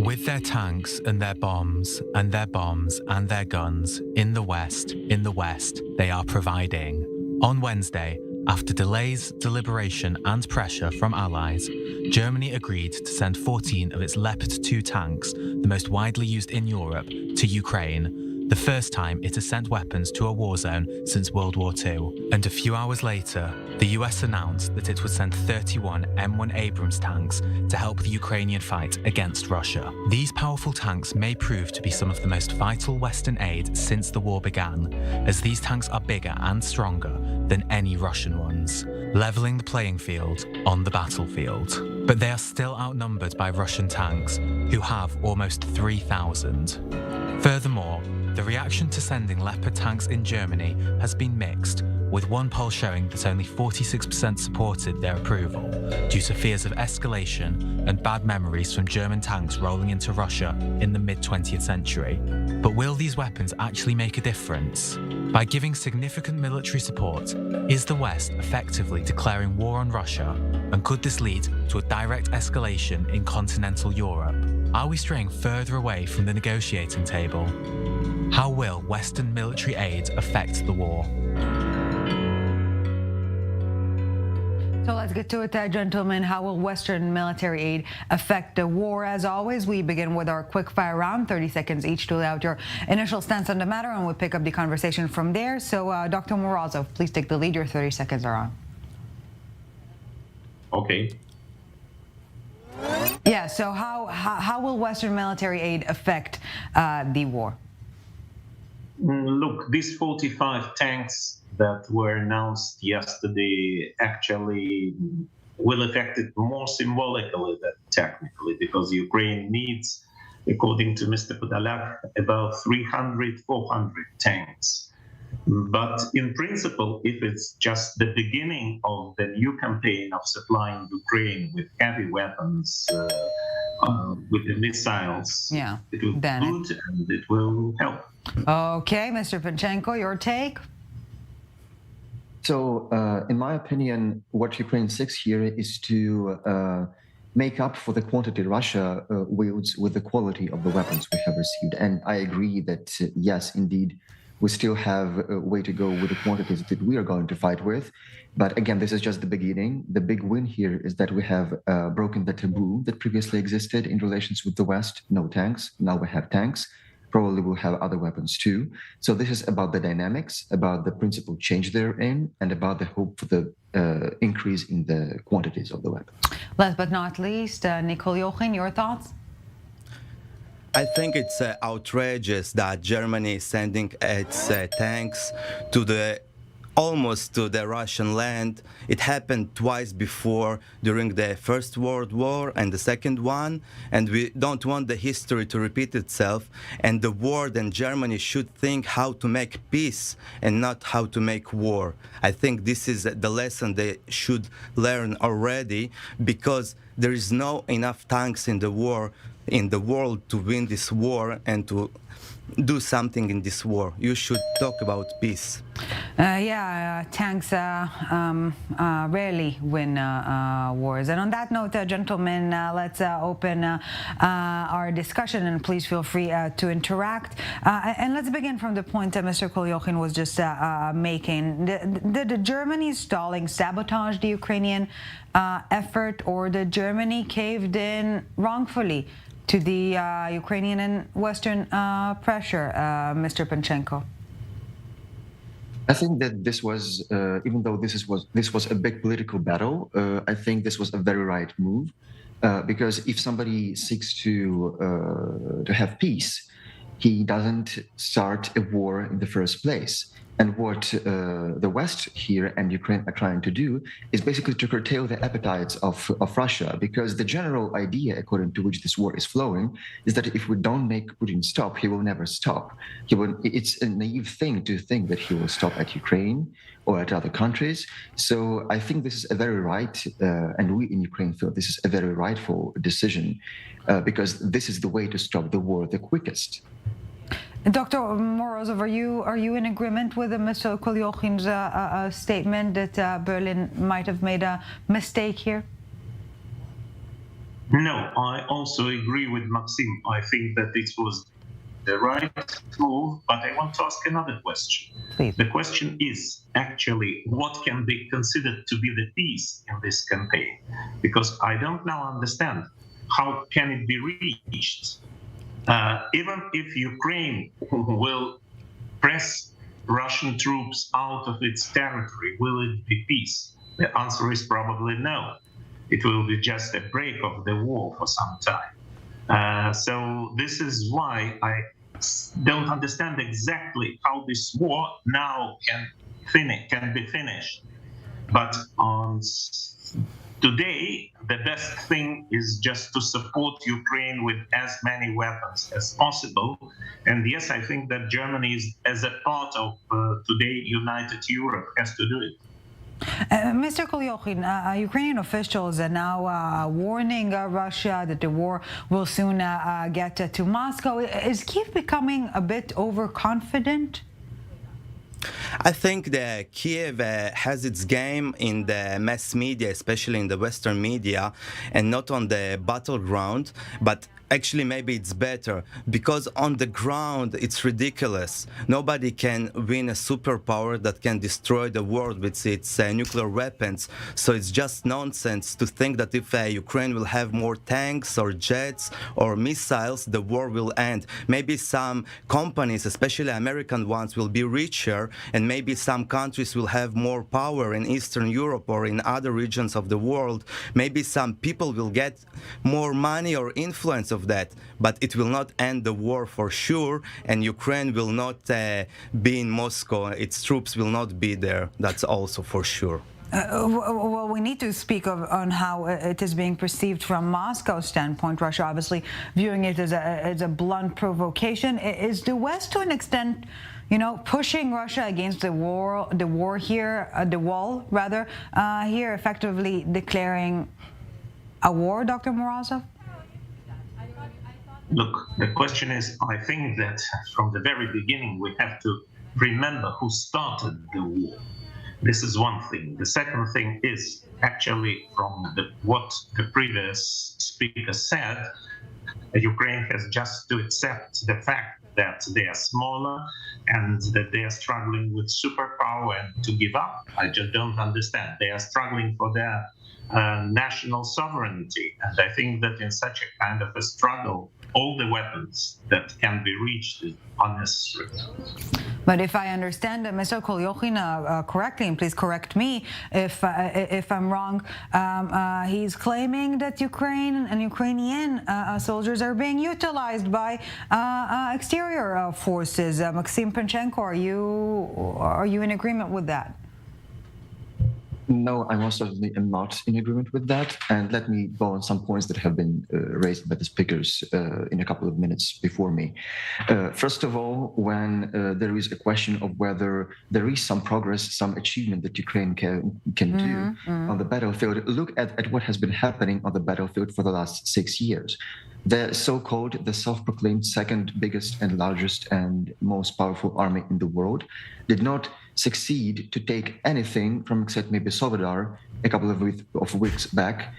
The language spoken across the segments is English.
With their tanks and their bombs and their bombs and their guns in the West, they are providing. On Wednesday, after delays, deliberation and pressure from allies, Germany agreed to send 14 of its Leopard 2 tanks, the most widely used in Europe, to Ukraine, the first time it has sent weapons to a war zone since World War II. And a few hours later, the US announced that it would send 31 M1 Abrams tanks to help the Ukrainian fight against Russia. These powerful tanks may prove to be some of the most vital Western aid since the war began, as these tanks are bigger and stronger than any Russian ones, leveling the playing field on the battlefield. But they are still outnumbered by Russian tanks, who have almost 3,000. Furthermore, the reaction to sending Leopard tanks in Germany has been mixed, with one poll showing that only 46% supported their approval, due to fears of escalation and bad memories from German tanks rolling into Russia in the mid-20th century. But will these weapons actually make a difference? By giving significant military support, is the West effectively declaring war on Russia? And could this lead to a direct escalation in continental Europe? Are we straying further away from the negotiating table? How will Western military aid affect the war? So let's get to it, gentlemen. How will Western military aid affect the war? As always, we begin with our quick-fire round, 30 seconds each to lay out your initial stance on the matter, and we'll pick up the conversation from there. So, Dr. Morozov, please take the lead. Your 30 seconds are on. Okay. Yeah, so how will Western military aid affect the war? Look, these 45 tanks that were announced yesterday actually will affect it more symbolically than technically, because Ukraine needs, according to Mr. Podolak, about 300, 400 tanks. But in principle, if it's just the beginning of the new campaign of supplying Ukraine with heavy weapons, with the missiles, it will be good and it will help. Okay, Mr. Panchenko, your take? So, in my opinion, what Ukraine seeks here is to make up for the quantity Russia wields with the quality of the weapons we have received. And I agree that, yes, indeed, we still have a way to go with the quantities that we are going to fight with. But again, this is just the beginning. The big win here is that we have broken the taboo that previously existed in relations with the West. No tanks. Now we have tanks. Probably we'll have other weapons too. So this is about the dynamics, about the principal change therein, and about the hope for the increase in the quantities of the weapons. Last but not least, Kolyohin, your thoughts? I think it's outrageous that Germany is sending its tanks to almost to the Russian land. It happened twice before, during the First World War and the Second one, and we don't want the history to repeat itself. And the world and Germany should think how to make peace and not how to make war. I think this is the lesson they should learn already, because there is no enough tanks in the world to win this war and to do something in this war. You should talk about peace. Tanks rarely win wars. And on that note, gentlemen, let's open our discussion, and please feel free to interact. And let's begin from the point that Mr. Kolyohin was just making. Did Germany stalling sabotage the Ukrainian effort, or did Germany caved in wrongfully to the Ukrainian and Western pressure, Mr. Panchenko? I think that this was, even though this was a big political battle, I think this was a very right move, because if somebody seeks to have peace, he doesn't start a war in the first place. And what the West here and Ukraine are trying to do is basically to curtail the appetites of Russia, because the general idea according to which this war is flowing is that if we don't make Putin stop, he will never stop. It's a naive thing to think that he will stop at Ukraine or at other countries. So I think this is a very right, and we in Ukraine feel this is a very rightful decision, because this is the way to stop the war the quickest. Dr. Morozov, are you in agreement with Mr. Kolyohin's statement that Berlin might have made a mistake here? No, I also agree with Maxim. I think that it was the right move, but I want to ask another question. Please. The question is actually what can be considered to be the peace in this campaign? Because I don't now understand how can it be reached. Even if Ukraine will press Russian troops out of its territory, will it be peace? The answer is probably no. It will be just a break of the war for some time. So this is why I don't understand exactly how this war now can be finished. But today, the best thing is just to support Ukraine with as many weapons as possible. And yes, I think that Germany, as a part of today united Europe, has to do it. Mr. Kolyohin, Ukrainian officials are now warning Russia that the war will soon get to Moscow. Is Kyiv becoming a bit overconfident? I think that Kiev has its game in the mass media, especially in the Western media, and not on the battleground. But actually, maybe it's better because on the ground, it's ridiculous. Nobody can win a superpower that can destroy the world with its nuclear weapons. So it's just nonsense to think that if Ukraine will have more tanks or jets or missiles, the war will end. Maybe some companies, especially American ones, will be richer, and maybe some countries will have more power in Eastern Europe or in other regions of the world. Maybe some people will get more money or influence of that, but it will not end the war for sure, and Ukraine will not be in Moscow. Its troops will not be there. That's also for sure. Well, we need to speak on how it is being perceived from Moscow's standpoint. Russia obviously viewing it as a blunt provocation. Is the West, to an extent, pushing Russia against the wall here, effectively declaring a war, Dr. Morozov? Look, the question is, I think that from the very beginning, we have to remember who started the war. This is one thing. The second thing is actually from what the previous speaker said, Ukraine has just to accept the fact that they are smaller and that they are struggling with superpower and to give up. I just don't understand. They are struggling for their national sovereignty. And I think that in such a kind of a struggle, all the weapons that can be reached is unnecessary. But if I understand Mr. Kolyohin correctly, and please correct me if I'm wrong, he's claiming that Ukraine and Ukrainian soldiers are being utilized by exterior forces. Maxim Panchenko, are you in agreement with that? No, I most certainly am not in agreement with that. And let me go on some points that have been raised by the speakers in a couple of minutes before me. First of all, when there is a question of whether there is some progress, some achievement that Ukraine can do on the battlefield, look at what has been happening on the battlefield for the last 6 years. The so-called, the self-proclaimed second biggest and largest and most powerful army in the world did not succeed to take anything from except maybe Soledar a couple of weeks back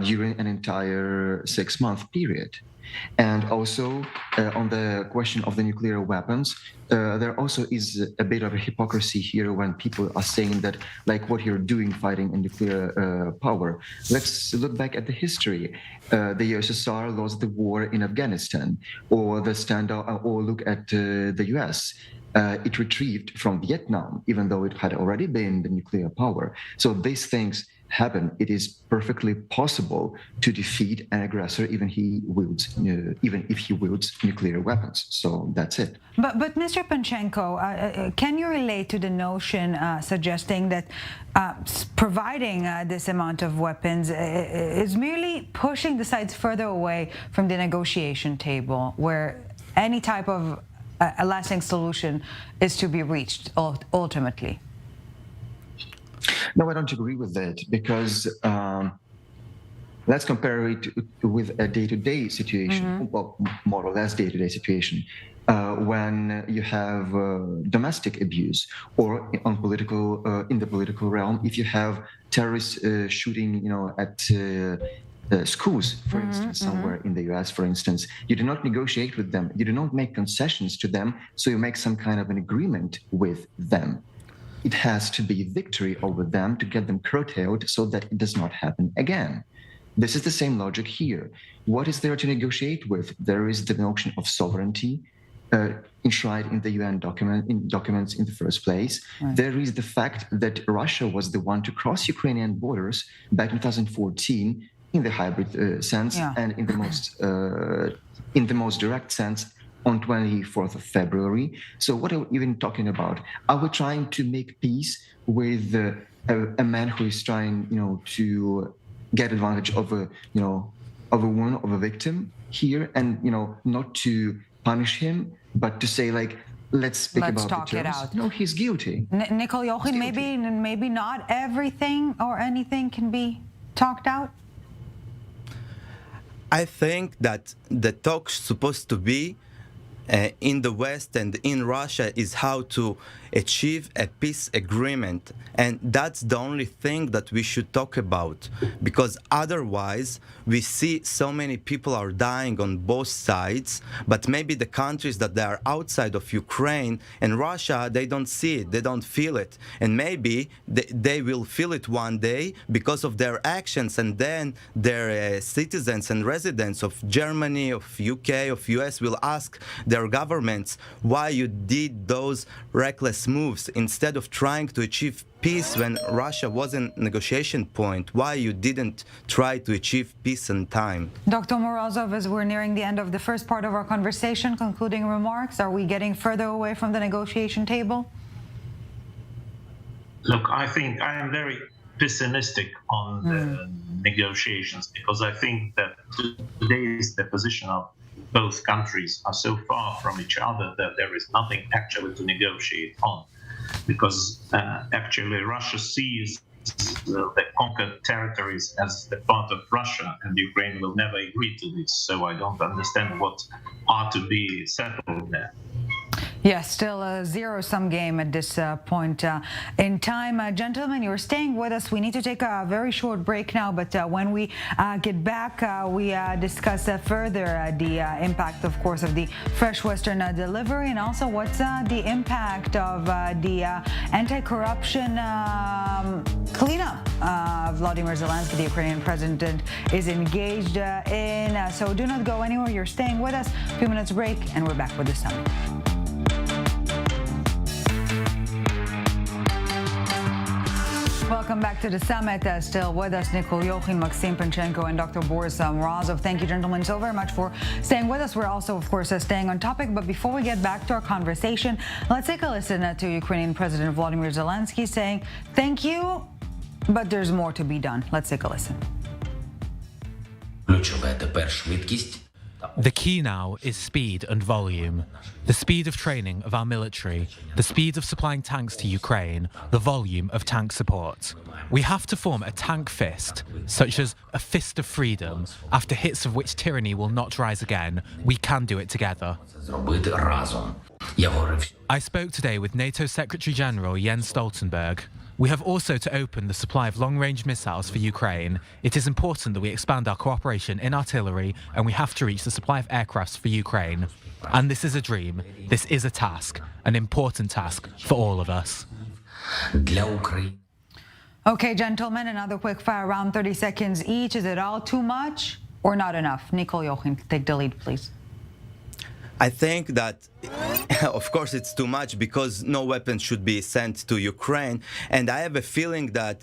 during an entire 6-month period. And also on the question of the nuclear weapons, there also is a bit of a hypocrisy here when people are saying that, like, what you're doing fighting in nuclear power. Let's look back at the history. The USSR lost the war in Afghanistan, or or look at the US. It retrieved from Vietnam, even though it had already been the nuclear power. So these things happen. It is perfectly possible to defeat an aggressor, even if he wields nuclear weapons. So that's it. But Mr. Panchenko, can you relate to the notion suggesting that providing this amount of weapons is merely pushing the sides further away from the negotiation table, where any type of a lasting solution is to be reached ultimately? No, I don't agree with that, because let's compare it with a day-to-day situation, well, more or less day-to-day situation, when you have domestic abuse, or in the political realm, if you have terrorists shooting, at schools, for instance, somewhere in the US, for instance. You do not negotiate with them. You do not make concessions to them. So you make some kind of an agreement with them. It has to be victory over them to get them curtailed so that it does not happen again. This is the same logic here. What is there to negotiate with? There is the notion of sovereignty enshrined in the UN documents in the first place. Right. There is the fact that Russia was the one to cross Ukrainian borders back in 2014 in the hybrid sense, and in the most direct sense on 24th of February. So what are we even talking about? Are we trying to make peace with a man who is trying, to get advantage of a woman, of a victim here, and not to punish him, but to say let's speak about talk the terms. It out. No, he's guilty. Kolyohin, maybe not everything or anything can be talked out. I think that the talk supposed to be in the West and in Russia is how to achieve a peace agreement. And that's the only thing that we should talk about, because otherwise we see so many people are dying on both sides, but maybe the countries that they are outside of Ukraine and Russia, they don't see it, they don't feel it. And maybe they will feel it one day because of their actions, and then their citizens and residents of Germany, of UK, of US will ask their governments why you did those reckless moves instead of trying to achieve peace when Russia was in negotiation point. Why you didn't try to achieve peace in time? Dr. Morozov, as we're nearing the end of the first part of our conversation, concluding remarks, are we getting further away from the negotiation table? Look, I think I am very pessimistic on the negotiations, because I think that today's the position of both countries are so far from each other that there is nothing actually to negotiate on, because actually Russia sees the conquered territories as the part of Russia, and Ukraine will never agree to this. So I don't understand what are to be settled there. Yes, still a zero-sum game at this point in time. Gentlemen, you're staying with us. We need to take a very short break now, but when we get back, we discuss further the impact, of course, of the fresh Western delivery, and also what's the impact of the anti-corruption cleanup Vladimir Zelenskyy, the Ukrainian president, is engaged in. So do not go anywhere. You're staying with us. A few minutes break, and we're back with the summit. Welcome back to the summit. Still with us, Kolyohin, Maxim Panchenko, and Dr. Boris Morozov. Thank you, gentlemen, so very much for staying with us. We're also, of course, staying on topic. But before we get back to our conversation, let's take a listen to Ukrainian President Volodymyr Zelenskyy saying, "Thank you, but there's more to be done." Let's take a listen. The key now is speed and volume. The speed of training of our military, the speed of supplying tanks to Ukraine, the volume of tank support. We have to form a tank fist, such as a fist of freedom, after hits of which tyranny will not rise again. We can do it together. I spoke today with NATO Secretary General Jens Stoltenberg. We have also to open the supply of long-range missiles for Ukraine. It is important that we expand our cooperation in artillery, and we have to reach the supply of aircrafts for Ukraine. And this is a dream. This is a task, an important task for all of us. Okay, gentlemen, another quick fire round, 30 seconds each. Is it all too much or not enough? Kolyohin, take the lead, please. I think that, of course, it's too much because no weapons should be sent to Ukraine. And I have a feeling that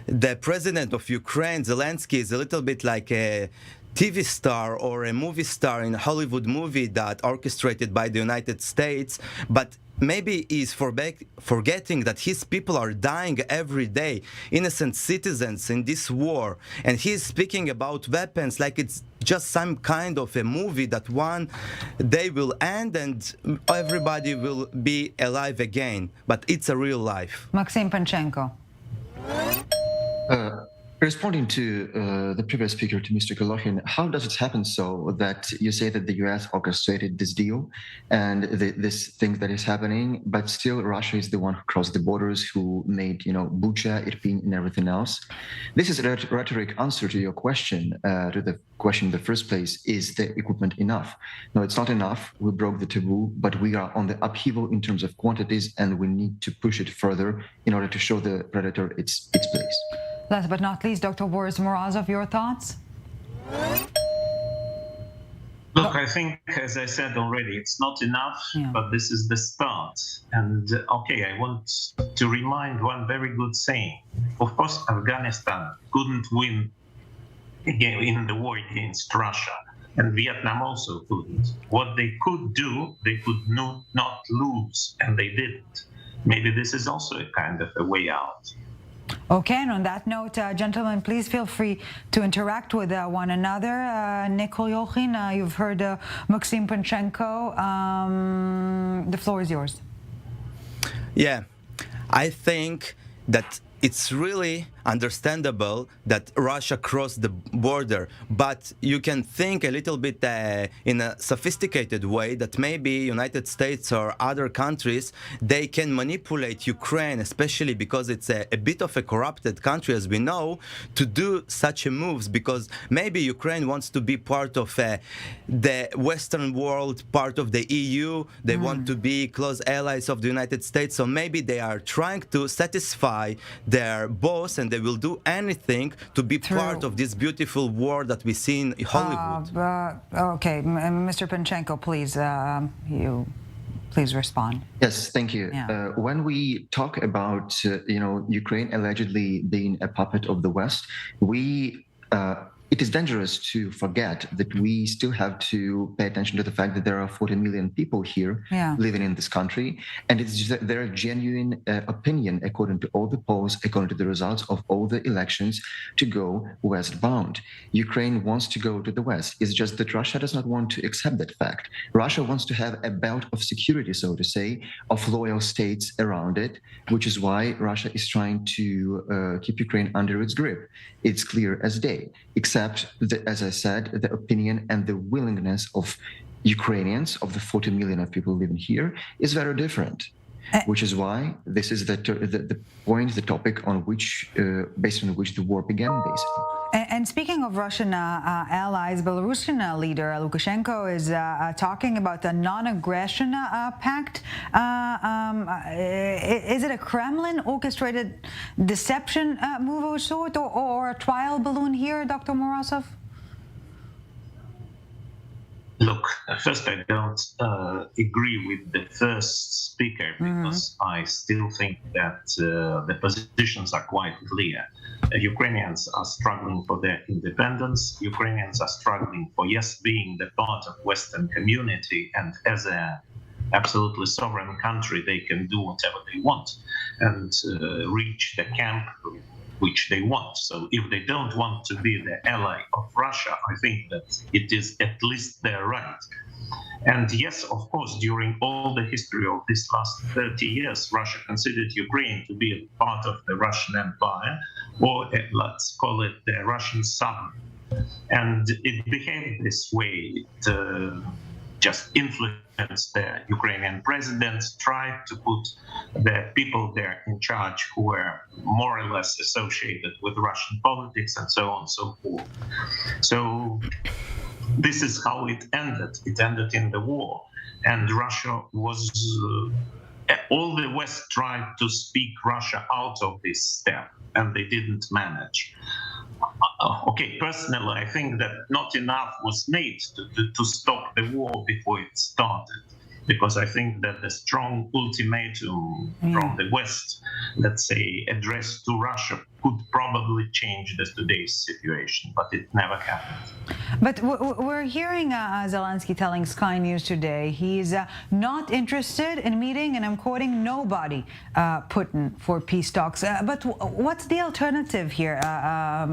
the president of Ukraine, Zelenskyy, is a little bit like a TV star or a movie star in a Hollywood movie that orchestrated by the United States. But maybe he's forgetting that his people are dying every day, innocent citizens in this war. And he's speaking about weapons like it's just some kind of a movie that one day will end and everybody will be alive again. But it's a real life. Maxim Panchenko. Responding to the previous speaker, to Mr. Kolyohin, how does it happen so that you say that the US orchestrated this deal and this thing that is happening, but still Russia is the one who crossed the borders, who made, Bucha, Irpin, and everything else? This is a rhetoric answer to your question, to the question in the first place: is the equipment enough? No, it's not enough. We broke the taboo, but we are on the upheaval in terms of quantities, and we need to push it further in order to show the predator its place. Last but not least, Dr. Boris Morozov, your thoughts? Look, I think, as I said already, it's not enough, but this is the start. And I want to remind one very good saying. Of course, Afghanistan couldn't win again in the war against Russia, and Vietnam also couldn't. What they could do, they could not lose, and they didn't. Maybe this is also a kind of a way out. Okay, and on that note, gentlemen, please feel free to interact with one another. Nick Kolyohin, you've heard Maxim Panchenko. The floor is yours. Yeah, I think that it's really understandable that Russia crossed the border, but you can think a little bit in a sophisticated way that maybe United States or other countries, they can manipulate Ukraine, especially because it's a bit of a corrupted country, as we know, to do such a moves, because maybe Ukraine wants to be part of the Western world, part of the EU. They want to be close allies of the United States, so maybe they are trying to satisfy their boss, and they will do anything to be part of this beautiful war that we see in Hollywood. Okay, Mr. Panchenko, please, please respond. Yes, thank you. Yeah. When we talk about Ukraine allegedly being a puppet of the West, it is dangerous to forget that we still have to pay attention to the fact that there are 40 million people here living in this country, and it's their genuine opinion, according to all the polls, according to the results of all the elections, to go westbound. Ukraine wants to go to the west. It's just that Russia does not want to accept that fact. Russia wants to have a belt of security, so to say, of loyal states around it, which is why Russia is trying to keep Ukraine under its grip. It's clear as day, except, as I said, the opinion and the willingness of Ukrainians, of the 40 million of people living here, is very different. Which is why this is the point, the topic on which, based on which the war began, basically. And speaking of Russian allies, Belarusian leader Lukashenko is talking about a non-aggression pact. Is it a Kremlin-orchestrated deception move of a sort, or a trial balloon here, Dr. Morozov? Look, first, I don't agree with the first speaker, because I still think that the positions are quite clear. Ukrainians are struggling for their independence. Ukrainians are struggling for, being the part of Western community, and as an absolutely sovereign country, they can do whatever they want and reach the camp which they want. So if they don't want to be the ally of Russia, I think that it is at least their right. And yes, of course, during all the history of this last 30 years, Russia considered Ukraine to be a part of the Russian Empire, or let's call it the Russian sovereign. And it behaved this way. It just influenced the Ukrainian president, tried to put the people there in charge who were more or less associated with Russian politics, and so on and so forth. So this is how it ended. It ended in the war. And Russia was, all the West tried to speak Russia out of this step, and they didn't manage. Personally, I think that not enough was made to stop the war before it started, because I think that the strong ultimatum from the West, let's say, addressed to Russia, could probably change today's situation, but it never happened. But we're hearing Zelenskyy telling Sky News today he's not interested in meeting, and I'm quoting, nobody, Putin, for peace talks. But what's the alternative here,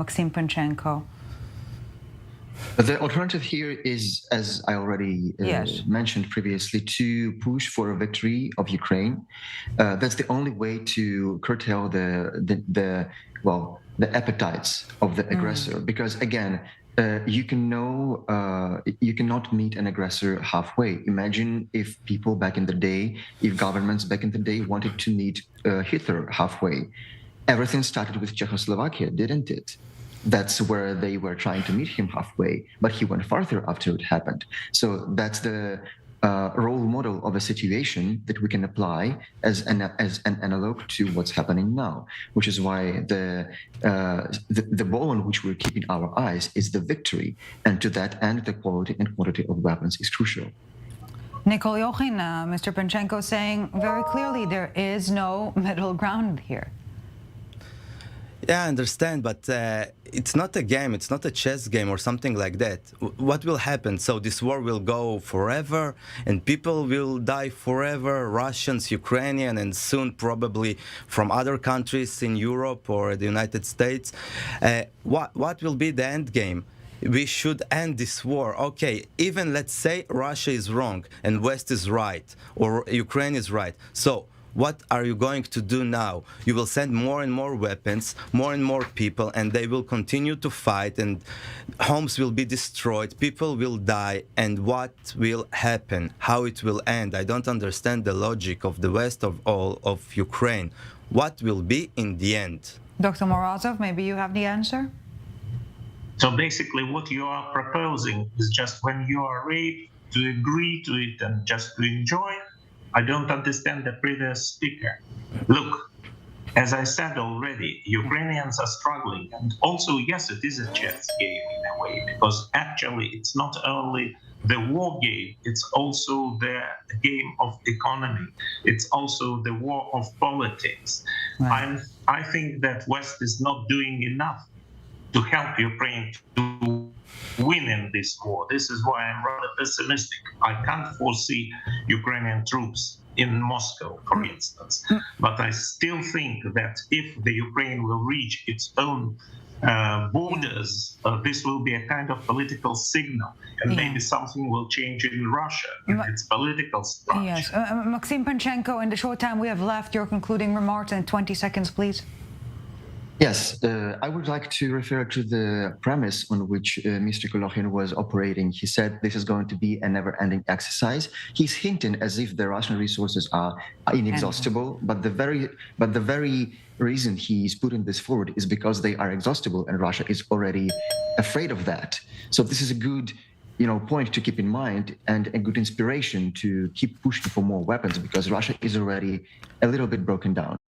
Maxim Panchenko? The alternative here is, as I already mentioned previously, to push for a victory of Ukraine. That's the only way to curtail the the appetites of the aggressor. Because again, you cannot meet an aggressor halfway. Imagine if people back in the day, if governments back in the day wanted to meet Hitler halfway. Everything started with Czechoslovakia, didn't it? That's where they were trying to meet him halfway, but he went farther after it happened. So that's the role model of a situation that we can apply as an analog to what's happening now, which is why the ball on which we're keeping our eyes is the victory, and to that end, the quality and quantity of weapons is crucial. Kolyohin, Mr. Panchenko saying very clearly there is no middle ground here. Yeah, I understand, but it's not a game, it's not a chess game or something like that. What will happen? So this war will go forever and people will die forever, Russians, Ukrainian, and soon probably from other countries in Europe or the United States. What will be the end game? We should end this war. Okay, even let's say Russia is wrong and West is right or Ukraine is right. So what are you going to do now? You will send more and more weapons, more and more people, and they will continue to fight, and homes will be destroyed, people will die, and what will happen? How it will end? I don't understand the logic of the West of Ukraine. What will be in the end? Dr. Morozov, maybe you have the answer? So basically what you are proposing is just when you are ready to agree to it and just to enjoy. I don't understand the previous speaker. Look, as I said already, Ukrainians are struggling. And also, yes, it is a chess game in a way, because actually it's not only the war game, it's also the game of economy. It's also the war of politics. Right. I think that West is not doing enough to help Ukraine to win in this war. This is why I'm rather pessimistic. I can't foresee Ukrainian troops in Moscow, for instance. But I still think that if the Ukraine will reach its own borders, this will be a kind of political signal, and maybe something will change in Russia, in its political structure. Yes. Maxim Panchenko, in the short time we have left, your concluding remarks in 20 seconds, please. Yes, I would like to refer to the premise on which Mr. Kolyohin was operating. He said this is going to be a never-ending exercise. He's hinting as if the Russian resources are inexhaustible, but the very reason he's putting this forward is because they are exhaustible, and Russia is already afraid of that. So this is a good, point to keep in mind, and a good inspiration to keep pushing for more weapons, because Russia is already a little bit broken down.